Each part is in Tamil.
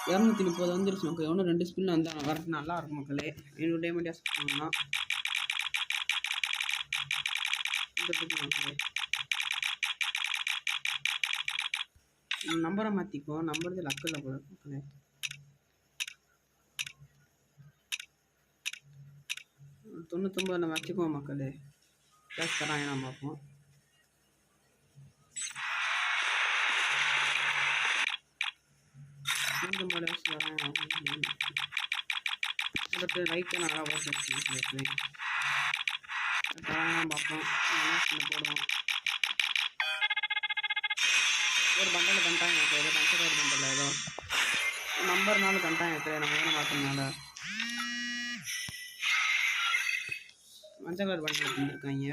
230 வந்துருச்சு மக்களே. இன்னும் 2 ஸ்பின் வந்தால் வரட்டு நல்லா இருக்கும் மக்களே. 500 டைமண்டியாக சொல்லணும்னா மக்களே நம்பரை மாற்றிக்கோ. நம்புறது லக்கில் போல மக்களே. 99 நம்ம வச்சுக்குவோம் மக்களே. கேஷ் தராங்க நம்ம பார்ப்போம். அடுத்து லைட்டை நல்லா போட்டு தராங்க பார்ப்போம். போடுவோம். ஒரு பண்டல் பண்ணிட்டாங்க ஏதோ கன்சிடர் பண்டல ஏதோ நம்பர்னாலும் பண்ணிட்டாங்க நம்ம வேணும் மாற்றினால மஞ்சள் கலர் பண்டல் பண்ணியிருக்காங்க.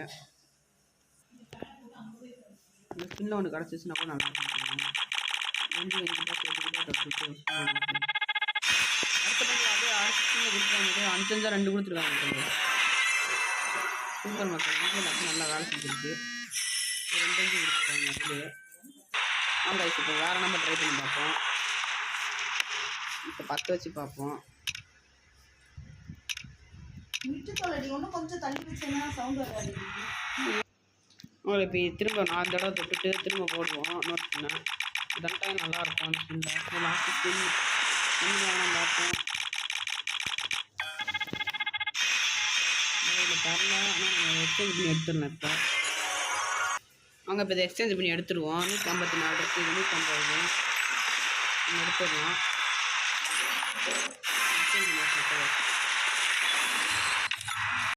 இந்த ஸ்கின்ல ஒன்று கிடச்சிச்சுன்னா கூட நல்லா இருக்கும். அடுத்த பண்டில் அப்படியே அடுத்த ஸ்கின்ல கொடுத்துருக்காங்க. 5 2 கொடுத்துருக்காங்க சூப்பர் மக்கள். நல்லா வேலை செஞ்சுருக்கு. 2 கொடுத்துருக்காங்க. அப்படியே ஆமாம் இப்போ வேறு நம்பர் ட்ரை பண்ணி பார்ப்போம். இப்போ 10 வச்சு பார்ப்போம். உங்களுக்கு இப்போ திரும்ப 4 தடவை தொட்டுட்டு திரும்ப போடுவோம். நோட் பண்ண இதெல்லாம் நல்லாயிருக்கும். அந்த ஸ்பின்ல லாஸ்ட்டு ஸ்பின் வேணாம் பார்ப்போம். இதில் தரல. ஆனால் நம்ம எக்ஸ்சேஞ்ச் பண்ணி எடுத்துடலாம். இப்போ வாங்க இப்போ இதை எக்ஸ்சேஞ்ச் பண்ணி எடுத்துருவோம். 154 இருக்குது. 150 எடுத்துடலாம். எக்ஸ்சேஞ்ச் பண்ணி